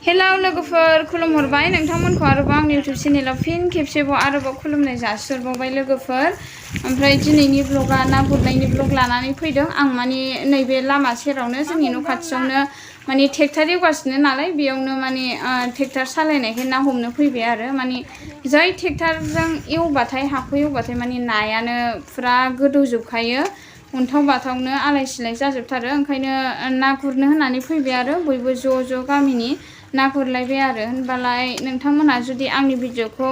Hello लोगोफोर खुलुमहरबाय नोंथांमोनखौ आरोबाव आंनि इउटिउब चेनेलाव फिन खेबसेबाव आरोबाव खुलुमनाय जासिहरबावबाय लोगोफोर। ओमफ्राय दिनैनि ब्लगा ना गुरनायनि ब्लग लानानै फैदों आं माने नैबे लामा सेरावनो जोंनि न' खाथियावनो माने ट्रेक्टर एवगासिनो नालाय बेयावनो माने ट्रेक्टर सालायनायखाय ना हमनो फैबाय आरो माने जै ट्रेक्टरजों एवबाथाय हाखौ एवबाथाय माने नायानो फुरा गोदौजोबखायो अन्थाव बाथावनो आलाय सिलाय जाजोबथारो ओंखायनो ना गुरनो होननानै फैबाय आरो बयबो ज' गामिनि ना गुरलायबाय आरो होनबालाय नोंथांमोनहा जुदि आंनि भिडिअखौ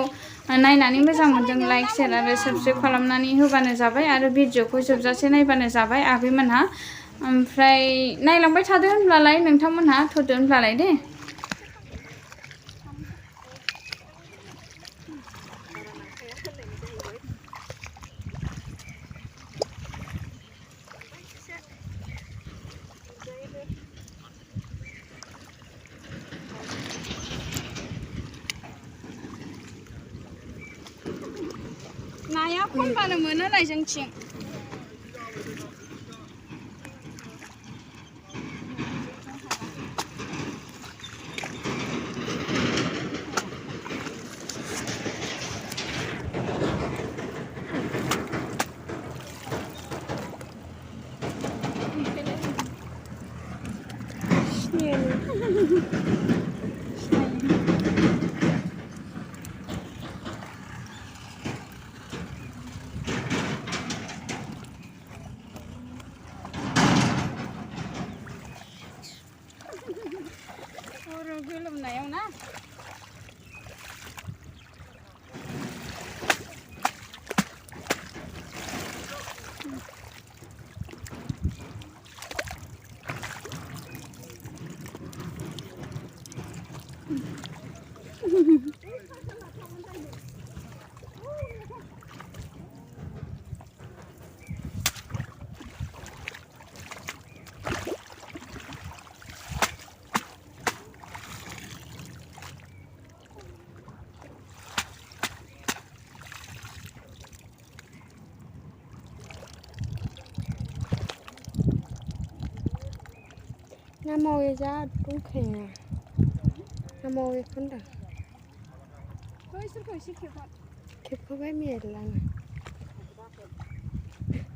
नायनानै मोजां मोनदों लाइक शेयार आरो साबस्क्राइब खालामनानै होबानो जाबाय आरो भिडिअखौ जोबजासे नायबानो जाबाय आगैमोनहा। ओमफ्राय नायलांबाय थादो होनब्लालाय नोंथांमोनहा थ'दो होनब्लालाय दे। नाया खनबानो मोनोलाय जोंथिं। गोलोमनायाव ना ना मावे जा दंखायो ना मावेखौ होनदां बैसोरखौ एसे खेबखाबाय मेरलानो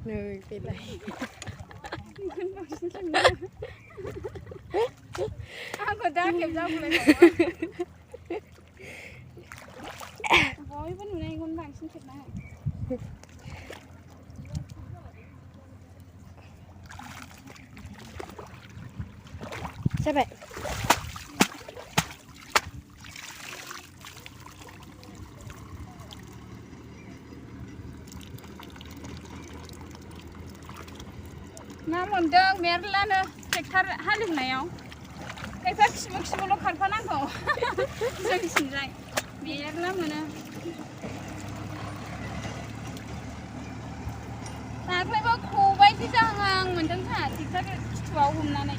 नै बेलाय आंखौ दा खेबजाबलाय बयबो नुनायखौनो बांसिन खेबना हो जाबाय ना मोनदों मेरलानो ट्रेक्टर हालेवनायाव ट्रेक्टर खिबु खारफानांगौ जोंनिथिंजाय मेरला मोनो। दाख्लैबो खबाइसे जाहां मोनदों जोंहा ट्रेक्टर खिथुआव हमनानै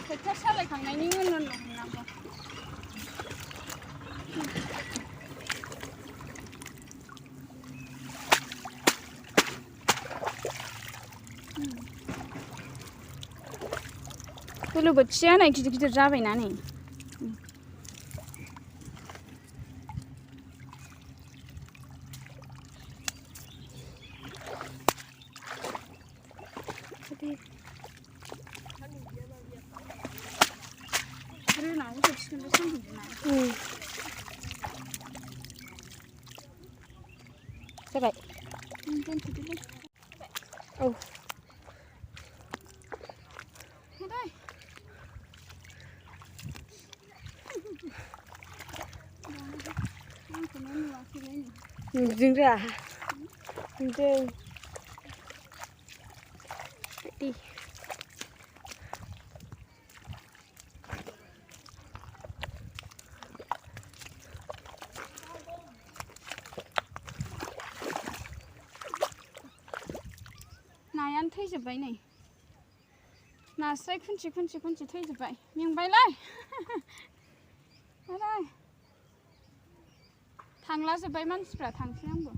ट्रेक्टर सालायखांनायनि उन हमनांगौ। बोलो बोथिया नै गिदिर गिदिर जाबायना नै रोनावबो जोबसिगोन बे सान्दुंजोंना जाबाय औ नुदों रा नुदों नायानो थैजोब्बाय नै नास्राय खुन्थि थैजोब्बाय मेंबायलाय थांला जोब्बाय मानसिफ्रा थांसै आंबो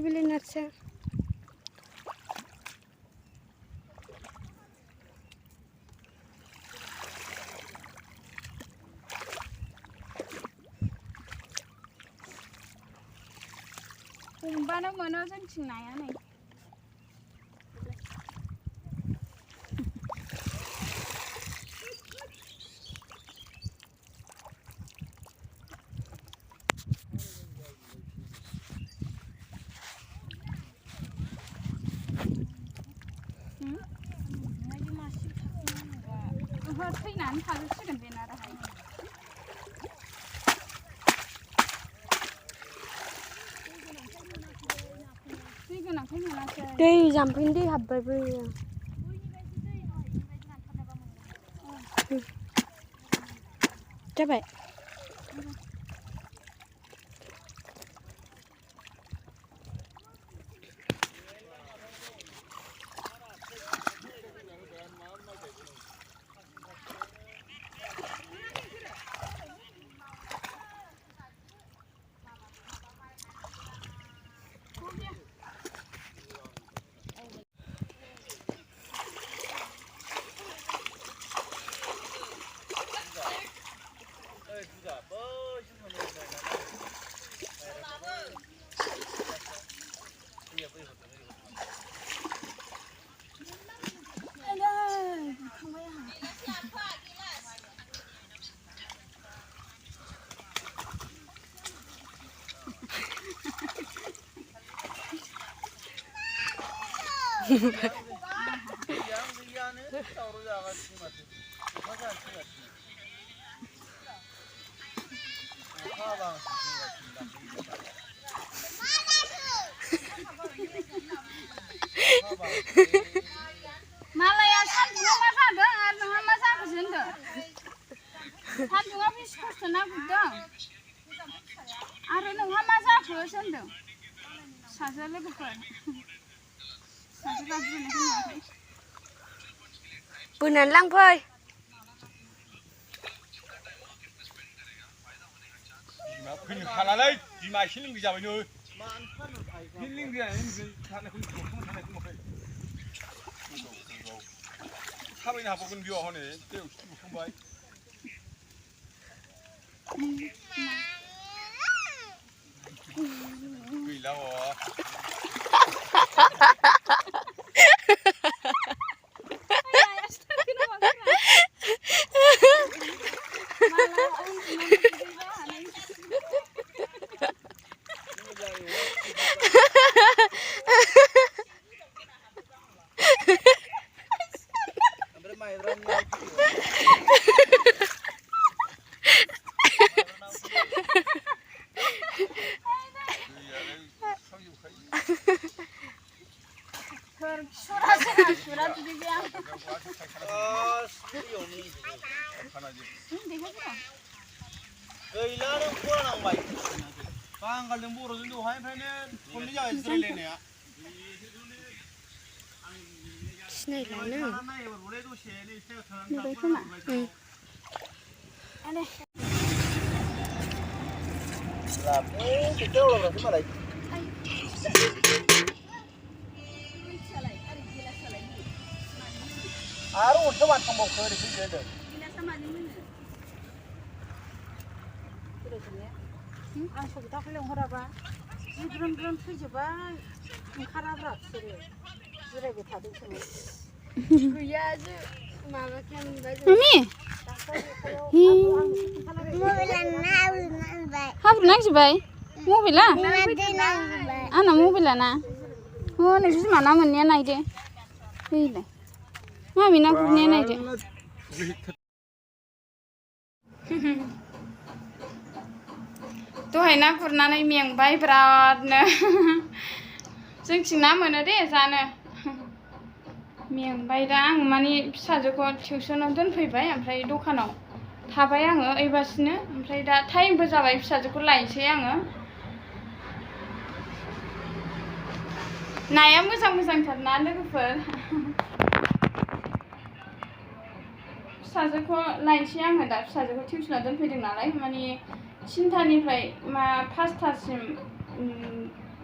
बेले नारसा हमबानो मोनो जोंथिं नाया नै थैनानै थाजोबसिगोन बे नाराहाय दै गोनांखाय मोनासै दै जाम्फैनि दै हाबबाय बैयो जाबाय मालाया सान्दुङा मा जादों आरो नोंहा मा जाखोसो होनदों सान्दुङा बेसे खस्थ' ना गुरदों आरो नोंहा मा जाखोसो होनदों फिसाजो लोगोफोर फिसाजो गाज्रिखौ नुवाखै बोनानै लांफै फैनो खालालै बिमा एसे लिंग्रि जाबायनो थाबायनो हाबावगोन बेयाव हनै दैयाव बुखांबाय गैला गैला नों फरायनांबाय बांगालजों बर'जों दहायनिफ्रायनो खननै जाबाय जिरायलायनाया सिनायलानो नुबाय खोमा आरो अन्थाइ बानखांबावखो ओरै फैदो आं सबिताखौ लेंहराबा जि ग्रोम ग्रोम थैजोबबाय ओंखाराब्रा बिसोरो जिरायबाय थादोंसोमोन गैया माबाखौ मोनबाय हाब्रु नांजोबबाय मबाइला आंना मबाइला ना नोंसो बिमा ना मोननाया नायदो फैलाय मामि ना गुरनाया नायदो दहाय ना गुरनानै मेंबाय बिरादनो जोंथिं ना मोनो दे जानो मेंबाय दा आं माने फिसाजोखौ टिउसनाव दोनफैबाय ओमफ्राय दखानाव थाबाय आङो ओइबासिनो ओमफ्राय दा टाइमबो जाबाय फिसाजोखौ लायनोसै आङो नाया मोजां मोजांथार ना लोगोफोर फिसाजोखौ लायनोसै आङो दा फिसाजोखौ टिउसनाव दोनफैदों नालाय माने 3टानिफ्राय 5टासिम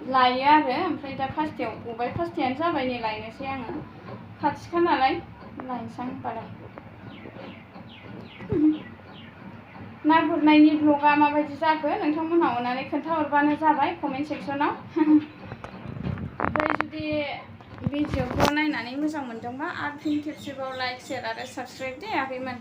लायो आरो ओमफ्राय दा फास्टायाव गबाय फास्टायानो जाबाय नै लायनोसै आङो खाथिखा नालाय लायनोसै आं बालाय ना गुरनायनि ब्लगा माबायदि जाखो नोंथांमोनहा अननानै खोन्थाहरबानो जाबाय कमेन्ट सेक्सनाव ओमफ्राय जुदि भिडिअखौ नायनानै मोजां मोनदोंबा आरो फिन खेबसेबाव लाइक शेयार आरो साबस्क्राइब दे आगैमोन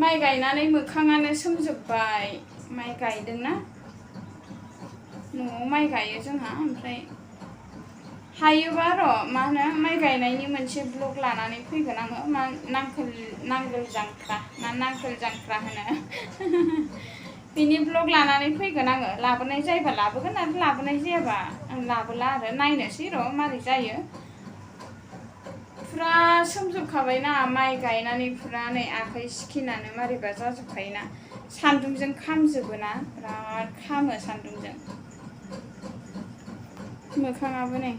माइ गायनानै मोखाङानो सोमजोब्बाय माइ गायदोंना न'आव माइ गायो जोंहा ओमफ्राय हायोबा मा होनो माइ गायनायनि मोनसे ब्लग लानानै फैगोन आङो नांगोल जांख्रा ना नांगोल जांख्रा होनो बिनि ब्लग लानानै फैगोन आङो लाबोनाय जायोबा लाबोगोन आरो लाबोनाय जायाबा आं लाबोला आरो नायनोसै मारै जायो फुरा सोमजोबखाबायना माइ गायनानै फुरा नै आखाइ सिखिनानो मारैबा जाजोबखायोना सान्दुंजों खामजोबोना बिराद खामो सान्दुंजों मोखाङाबो नै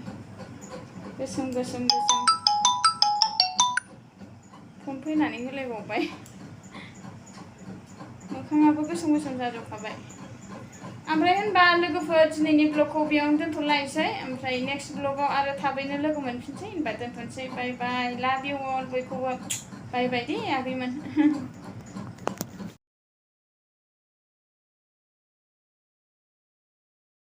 गोसोम गोसोम गोसोम फन फैनानै होलायबावबाय मोखाङाबो गोसोम गोसोम जाजोबखाबाय ओमफ्राय होनबा लोगोफोर दिनैनि ब्लगखौ बेयावनो दोनथ'लायसै ओमफ्राय नेक्स्ट ब्लगाव आरो थाबैनो लोगो मोनफिनसै होनबा दोनथ'नोसै बाय बाय लाभ इउ अल बयखौबो बाय बाय दे आगैमोन